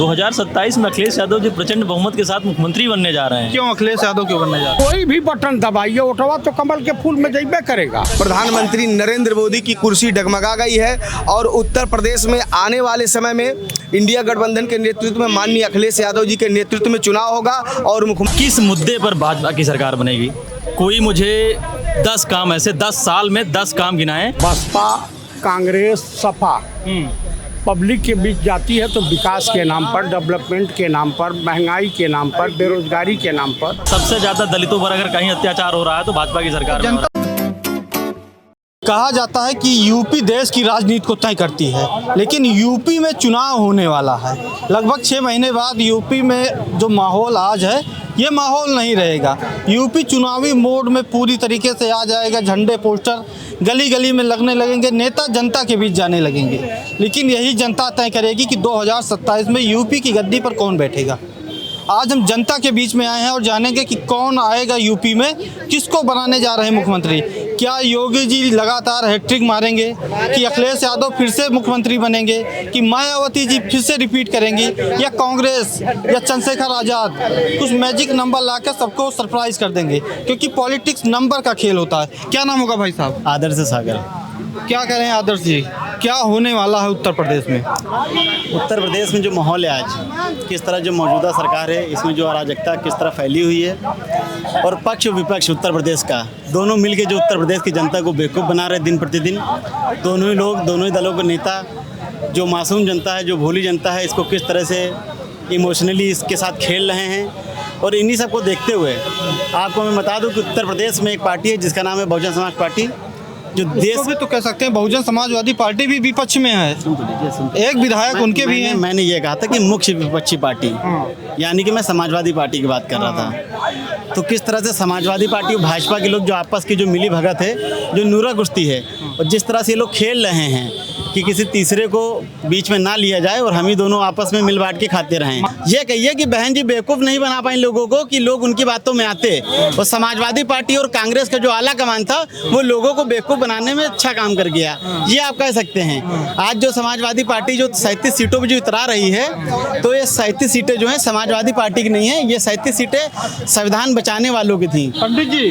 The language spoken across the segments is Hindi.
2027 में अखिलेश यादव जी प्रचंड बहुमत के साथ मुख्यमंत्री बनने जा रहे हैं। क्यों अखिलेश यादव क्यों बनने जा रहे हैं? कोई भी बटन दबाइए उठवा तो कमल के फूल में जइबे करेगा। प्रधानमंत्री नरेंद्र मोदी की कुर्सी डगमगा गई है और उत्तर प्रदेश में आने वाले समय में इंडिया गठबंधन के नेतृत्व में माननीय अखिलेश यादव जी के नेतृत्व में चुनाव होगा और किस मुद्दे पर भाजपा की सरकार बनेगी? कोई मुझे 10 काम ऐसे 10 साल में 10 काम गिनाएं। बसपा, कांग्रेस, सपा पब्लिक के बीच जाती है तो विकास के नाम पर, डेवलपमेंट के नाम पर, महंगाई के नाम पर, बेरोजगारी के नाम पर। सबसे ज्यादा दलितों पर अगर कहीं अत्याचार हो रहा है तो भाजपा की सरकार में हो रहा है। कहा जाता है कि यूपी देश की राजनीति को तय करती है, लेकिन यूपी में चुनाव होने वाला है। लगभग 6 महीने बाद यूपी में जो माहौल आज है ये माहौल नहीं रहेगा। यूपी चुनावी मोड में पूरी तरीके से आ जाएगा। झंडे पोस्टर गली गली में लगने लगेंगे, नेता जनता के बीच जाने लगेंगे। लेकिन यही जनता तय करेगी कि 2027 में यूपी की गद्दी पर कौन बैठेगा। आज हम जनता के बीच में आए हैं और जानेंगे कि कौन आएगा यूपी में, किसको बनाने जा रहे हैं मुख्यमंत्री। क्या योगी जी लगातार हैट्रिक मारेंगे, कि अखिलेश यादव फिर से मुख्यमंत्री बनेंगे, कि मायावती जी फिर से रिपीट करेंगी, या कांग्रेस या चंद्रशेखर आज़ाद कुछ मैजिक नंबर लाकर सबको सरप्राइज कर देंगे, क्योंकि पॉलिटिक्स नंबर का खेल होता है। क्या नाम होगा भाई साहब? आदर्श सागर। क्या कह रहे हैं आदर्श जी, क्या होने वाला है उत्तर प्रदेश में? उत्तर प्रदेश में जो माहौल है आज, किस तरह जो मौजूदा सरकार है इसमें जो अराजकता किस तरह फैली हुई है, और पक्ष विपक्ष उत्तर प्रदेश का दोनों मिलके जो उत्तर प्रदेश की जनता को बेवकूफ़ बना रहे दिन प्रतिदिन। दोनों ही लोग, दोनों ही दलों के नेता, जो मासूम जनता है, जो भोली जनता है, इसको किस तरह से इमोशनली इसके साथ खेल रहे हैं। और इन्हीं सबको देखते हुए आपको मैं बता दूं कि उत्तर प्रदेश में एक पार्टी है जिसका नाम है बहुजन समाज पार्टी, जो देश भी तो कह सकते हैं बहुजन समाजवादी पार्टी भी विपक्ष में है। एक विधायक उनके भी हैं। मैंने ये कहा था कि मुख्य विपक्षी पार्टी, यानी कि मैं समाजवादी पार्टी की बात कर रहा था। तो किस तरह से समाजवादी पार्टी और भाजपा के लोग जो आपस की जो मिली भगत है, जो नूरा कुश्ती है, और जिस तरह से ये लोग खेल रहे हैं कि किसी तीसरे को बीच में ना लिया जाए और हम ही दोनों आपस में मिल बांट के खाते रहें। ये कहिए कि बहन जी बेवकूफ़ नहीं बना पाए लोगों को कि लोग उनकी बातों में आते। और समाजवादी पार्टी और कांग्रेस का जो आला कमान था वो लोगों को बेवकूफ़ बनाने में अच्छा काम कर गया, ये आप कह सकते हैं। आज जो समाजवादी पार्टी जो 37 सीटों पर जो इतरा रही है, तो ये 37 सीटें जो हैं समाजवादी पार्टी की नहीं है, ये 37 सीटें संविधान बचाने वालों की थी। पंडित जी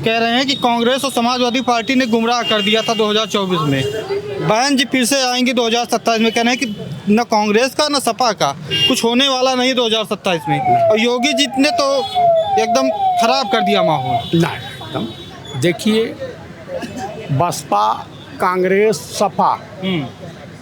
कह रहे हैं कि कांग्रेस और समाजवादी पार्टी ने गुमराह कर दिया था 2024 में। बहन जी फिर से आएंगे 2027 में। कह रहे हैं कि न कांग्रेस का न सपा का कुछ होने वाला नहीं 2027 में, और योगी जी ने तो एकदम खराब कर दिया माहौल। नहीं, देखिए बसपा, कांग्रेस, सपा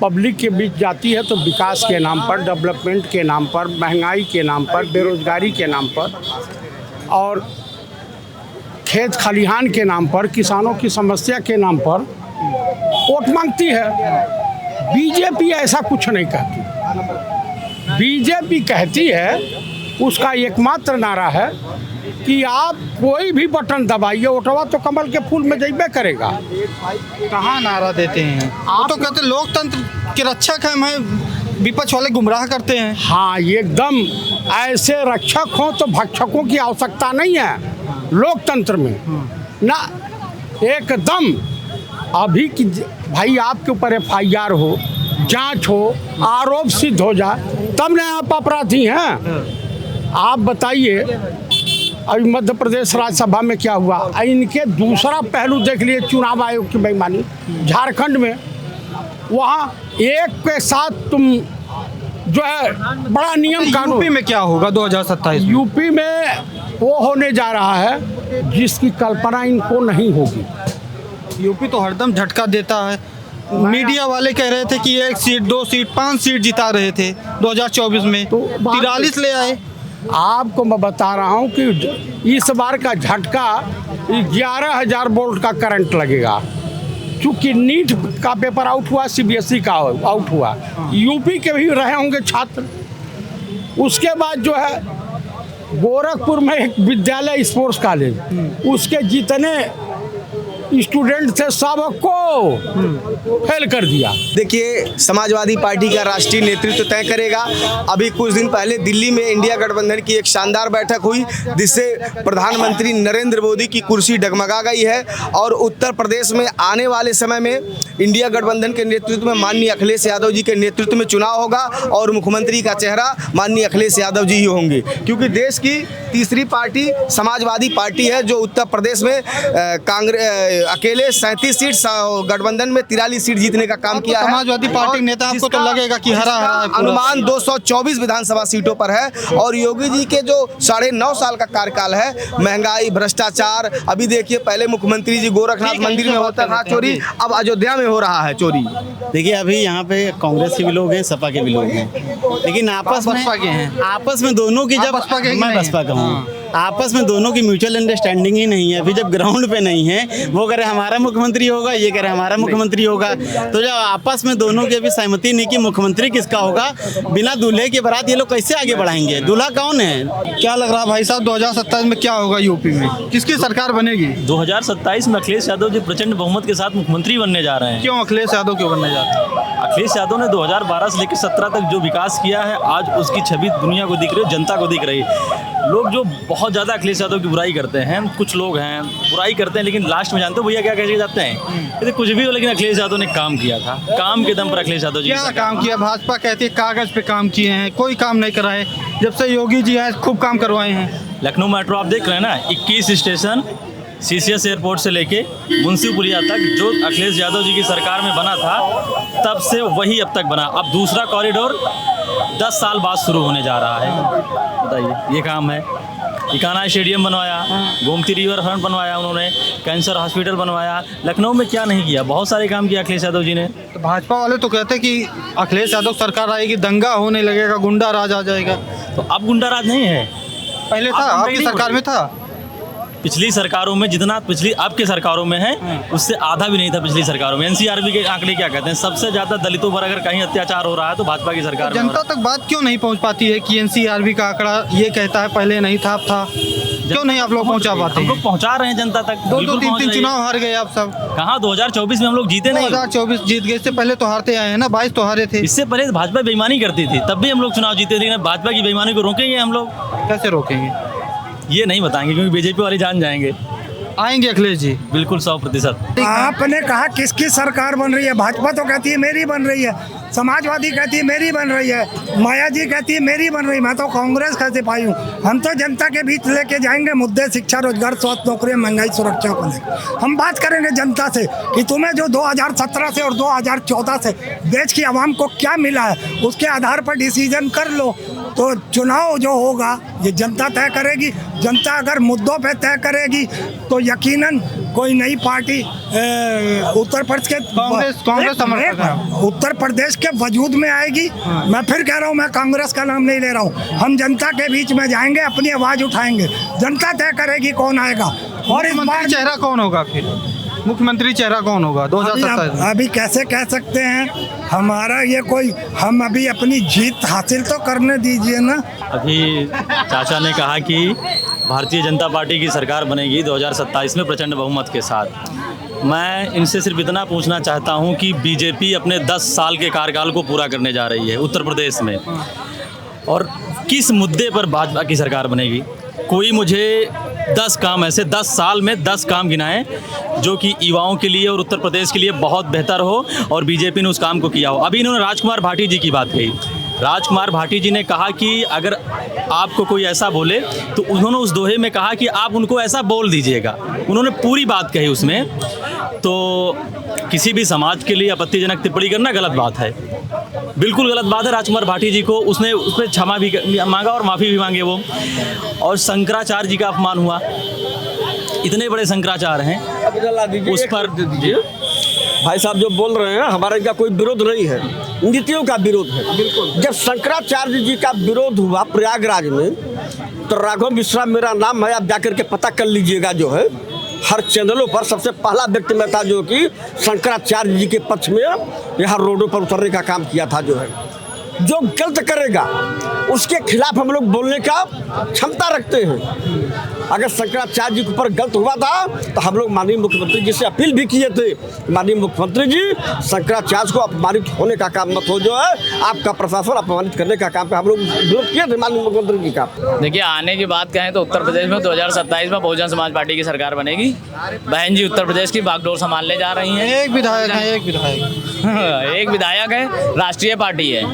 पब्लिक के बीच जाती है तो विकास के नाम पर, डेवलपमेंट के नाम पर, महंगाई के नाम पर, बेरोजगारी के नाम पर और खेत खलिहान के नाम पर, किसानों की समस्या के नाम पर वोट मांगती है। बीजेपी ऐसा कुछ नहीं कहती। बीजेपी कहती है, उसका एकमात्र नारा है कि आप कोई भी बटन दबाइए उठवा तो कमल के फूल में जइबे करेगा। कहाँ नारा देते हैं? आप तो कहते लोकतंत्र के रक्षक हैं, मैं विपक्ष वाले गुमराह करते हैं। हाँ, एकदम ऐसे रक्षक हों तो भक्षकों की आवश्यकता नहीं है लोकतंत्र में ना। एकदम अभी की भाई आपके ऊपर FIR हो, जांच हो, आरोप सिद्ध हो जाए तब ना आप अपराधी हैं। आप बताइए अभी मध्य प्रदेश राज्यसभा में क्या हुआ। इनके दूसरा पहलू देख लिए, चुनाव आयोग की बेईमानी। झारखंड में वहाँ एक के साथ तुम जो है बड़ा नियम कानून। यूपी में क्या होगा 2027? यूपी में वो होने जा रहा है जिसकी कल्पना इनको नहीं होगी। यूपी तो हरदम झटका देता है। मीडिया वाले कह रहे थे कि 1 सीट, 2 सीट, 5 सीट जिता रहे थे 2024 में, तो 43 ले आए। आपको मैं बता रहा हूँ कि इस बार का झटका 11,000 वोल्ट का करंट लगेगा। चूँकि नीट का पेपर आउट हुआ, CBSE का आउट हुआ, यूपी के भी रहे होंगे छात्र। उसके बाद जो है गोरखपुर में एक विद्यालय स्पोर्ट्स कॉलेज, उसके जितने स्टूडेंट थे सबको फेल कर दिया। देखिए, समाजवादी पार्टी का राष्ट्रीय नेतृत्व तय करेगा। अभी कुछ दिन पहले दिल्ली में इंडिया गठबंधन की एक शानदार बैठक हुई, जिससे प्रधानमंत्री नरेंद्र मोदी की कुर्सी डगमगा गई है और उत्तर प्रदेश में आने वाले समय में इंडिया गठबंधन के नेतृत्व में माननीय अखिलेश यादव जी के नेतृत्व में चुनाव होगा और मुख्यमंत्री का चेहरा माननीय अखिलेश यादव जी ही होंगे, क्योंकि देश की तीसरी पार्टी समाजवादी पार्टी है, जो उत्तर प्रदेश में कांग्रेस अकेले 37 सीट, गठबंधन में 43 सीट जीतने का काम किया है। समाजवादी पार्टी के नेता आपको तो लगेगा कि हरा हरा है पूरा। अनुमान 224 विधानसभा सीटों पर है और योगी जी के जो 9.5 साल का कार्यकाल है, महंगाई, भ्रष्टाचार, अभी देखिए पहले मुख्यमंत्री जी गोरखनाथ मंदिर में होता था चोरी, अब अयोध्या में हो रहा है चोरी। देखिए अभी यहाँ पे कांग्रेस के भी लोग हैं, सपा के भी लोग हैं, लेकिन आपस में दोनों की जब मैं बसपा का हूँ, आपस में दोनों की म्यूचुअल अंडरस्टैंडिंग ही नहीं है। अभी जब ग्राउंड पे नहीं है, वो कह रहे हमारा मुख्यमंत्री होगा, ये कह रहे हमारा मुख्यमंत्री होगा, तो जब आपस में दोनों की अभी सहमति नहीं कि मुख्यमंत्री किसका होगा, बिना दूल्हे की बारात ये लोग कैसे आगे बढ़ाएंगे? दूल्हा कौन है? क्या लग रहा है भाई साहब 2027 में क्या होगा यूपी में, किसकी सरकार बनेगी? 2027 में अखिलेश यादव जी प्रचंड बहुमत के साथ मुख्यमंत्री बनने जा रहे हैं। क्यों अखिलेश यादव क्यों बनने जा रहे हैं? अखिलेश यादव ने 2012 से लेकर 17 तक जो विकास किया है, आज उसकी छवि दुनिया को दिख रही है, जनता को दिख रही है। लोग जो बहुत ज़्यादा अखिलेश यादव की बुराई करते हैं, कुछ लोग हैं बुराई करते हैं, लेकिन लास्ट में जानते हो भैया क्या कह जाते हैं, यदि कुछ भी हो लेकिन अखिलेश यादव ने काम किया था, काम के दम पर अखिलेश यादव जी क्या काम किया? भाजपा कहती है कागज पे काम किए हैं, कोई काम नहीं कराए। जब से योगी जी आए खूब काम करवाए हैं। लखनऊ मेट्रो आप देख रहे हैं ना, 21 स्टेशन CCS एयरपोर्ट से लेके मुंशीपुलिया तक जो अखिलेश यादव जी की सरकार में बना था, तब से वही अब तक बना। अब दूसरा कॉरिडोर 10 साल बाद शुरू होने जा रहा है। बताइए, ये काम है। इकाना स्टेडियम बनवाया, गोमती रिवर फ्रंट बनवाया उन्होंने, कैंसर हॉस्पिटल बनवाया। लखनऊ में क्या नहीं किया? बहुत सारे काम किया अखिलेश यादव जी ने। तो भाजपा वाले तो कहते हैं कि अखिलेश यादव सरकार आएगी, दंगा होने लगेगा, गुंडा राज आ जाएगा। तो अब गुंडा राज नहीं है, पहले था, आपकी सरकार में था। पिछली सरकारों में जितना पिछली आपके सरकारों में है, उससे आधा भी नहीं था पिछली सरकारों में। NCRB के आंकड़े क्या कहते हैं? सबसे ज्यादा दलितों पर अगर कहीं अत्याचार हो रहा है तो भाजपा की सरकार में। जनता तक बात क्यों नहीं पहुंच पाती है कि NCRB का आंकड़ा ये कहता है पहले नहीं था, अब था? क्यों नहीं आप लोग पहुंचा पाते? हम लोग पहुंचा रहे हैं जनता तक। 2-3 चुनाव हार गए आप सब। कहाँ 2024 में हम लोग जीते नहीं? 2024 जीत गए, इससे पहले तो हारते आए हैं ना, 22 तो हारे थे। इससे पहले भाजपा बेईमानी करती थी, तब भी हम लोग चुनाव जीते थे। लेकिन भाजपा की बेईमानी को रोकेंगे हम लोग? कैसे रोकेंगे ये नहीं बताएंगे, क्योंकि बीजेपी वाले जान जाएंगे। आएंगे अखिलेश जी बिल्कुल 100%। आपने कहा किसकी सरकार बन रही है? भाजपा तो कहती है मेरी बन रही है, समाजवादी कहती है मेरी बन रही है, माया जी कहती है मेरी बन रही है। मैं तो कांग्रेस का सिपाही हूँ। हम तो जनता के बीच लेके जाएंगे मुद्दे शिक्षा, रोजगार, स्वास्थ्य, नौकरी, महंगाई, सुरक्षा को लेकर। हम बात करेंगे जनता से कि तुम्हें जो 2017 से और 2014 से देश की आवाम को क्या मिला है, उसके आधार पर डिसीजन कर लो। तो चुनाव जो होगा ये जनता तय करेगी। जनता अगर मुद्दों पे तय करेगी तो यकीनन कोई नई पार्टी उत्तर प्रदेश के कांग्रेस समर्थक है, उत्तर प्रदेश के वजूद में आएगी। मैं फिर कह रहा हूँ, मैं कांग्रेस का नाम नहीं ले रहा हूँ। हम जनता के बीच में जाएंगे, अपनी आवाज उठाएंगे, जनता तय करेगी कौन आएगा। और इस बार चेहरा कौन होगा? फिर मुख्यमंत्री चेहरा कौन होगा 2027? अभी कैसे कह सकते हैं? हमारा ये कोई, हम अभी अपनी जीत हासिल तो करने दीजिए ना। अभी चाचा ने कहा कि भारतीय जनता पार्टी की सरकार बनेगी 2027 में प्रचंड बहुमत के साथ। मैं इनसे सिर्फ इतना पूछना चाहता हूं कि बीजेपी अपने 10 साल के कार्यकाल को पूरा करने जा रही है उत्तर प्रदेश में, और किस मुद्दे पर भाजपा की सरकार बनेगी? कोई मुझे 10 काम ऐसे 10 साल में 10 काम गिनाएं जो कि युवाओं के लिए और उत्तर प्रदेश के लिए बहुत बेहतर हो और बीजेपी ने उस काम को किया हो। अभी इन्होंने राजकुमार भाटी जी की बात कही। राजकुमार भाटी जी ने कहा कि अगर आपको कोई ऐसा बोले तो उन्होंने उस दोहे में कहा कि आप उनको ऐसा बोल दीजिएगा। उन्होंने पूरी बात कही उसमें। तो किसी भी समाज के लिए आपत्तिजनक टिप्पणी करना गलत बात है, बिल्कुल गलत बात है। राजकुमार भाटी जी को उसने उस पर क्षमा भी मांगा और माफ़ी भी मांगे वो। और शंकराचार्य जी का अपमान हुआ, इतने बड़े शंकराचार्य हैं, उस पर भाई साहब जो बोल रहे हैं, हमारा इनका कोई विरोध नहीं है, नीतियों का विरोध है। बिल्कुल। जब शंकराचार्य जी का विरोध हुआ प्रयागराज में, तो राघव मिश्रा मेरा नाम है, आप जाकर के पता कर लीजिएगा। जो है हर चैनलों पर सबसे पहला व्यक्ति मैं था जो कि शंकराचार्य जी के पक्ष में यहाँ रोडों पर उतरने का काम किया था। जो है जो गलत करेगा उसके खिलाफ हम लोग बोलने का क्षमता रखते हैं। अगर शंकराचार्य जी के ऊपर गलत हुआ था तो हम लोग माननीय मुख्यमंत्री जी से अपील भी किए थे, माननीय मुख्यमंत्री जी शंकराचार्य को अपमानित होने का काम मत हो, जो है आपका प्रशासन अपमानित करने का काम पे हम लोग विरोध किए थे माननीय मुख्यमंत्री जी का। देखिए, आने की बात कहें तो उत्तर प्रदेश में 2027 में बहुजन समाज पार्टी की सरकार बनेगी। बहन जी उत्तर प्रदेश की बागडोर संभालने जा रही हैं। एक विधायक है, एक विधायक एक विधायक है, राष्ट्रीय पार्टी है,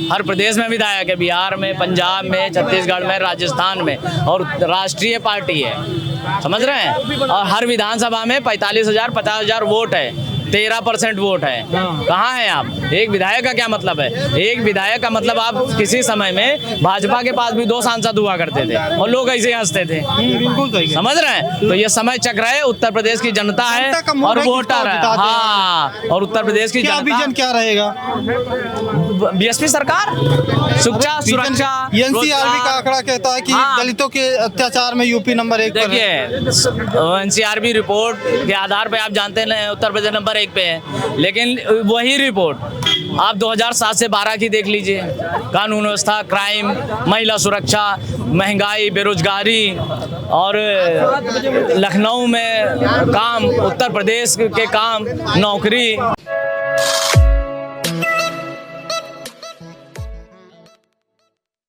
हर प्रदेश में विधायक है, बिहार में, पंजाब में, छत्तीसगढ़ में, राजस्थान में, और राष्ट्रीय पार्टी है, समझ रहे हैं। और हर विधानसभा में 45,000 50,000 वोट है, 13% वोट है। कहाँ है आप? एक विधायक का क्या मतलब है? एक विधायक का मतलब आप किसी समय में भाजपा के पास भी 2 सांसद हुआ करते थे और लोग ऐसे ही हंसते थे, बिल्कुल सही है। समझ रहे हैं। तो ये समय चक्र है, उत्तर प्रदेश की जनता है जनता का मोड़ और है, वोटर है। किसको जिताते हैं। हाँ, और उत्तर प्रदेश की क्या विजन क्या रहेगा? बीएसपी सरकार, शिक्षा, सुरक्षा, एनसीआर का आंकड़ा कहता है कि हाँ। दलितों के अत्याचार में यूपी नंबर 1 पर है। देखिए, एनसीआर रिपोर्ट के आधार पे आप जानते हैं उत्तर प्रदेश नंबर 1 पे है, लेकिन वही रिपोर्ट आप 2007 से 12 की देख लीजिए। कानून व्यवस्था, क्राइम, महिला सुरक्षा, महंगाई, बेरोजगारी, और लखनऊ में काम, उत्तर प्रदेश के काम, नौकरी।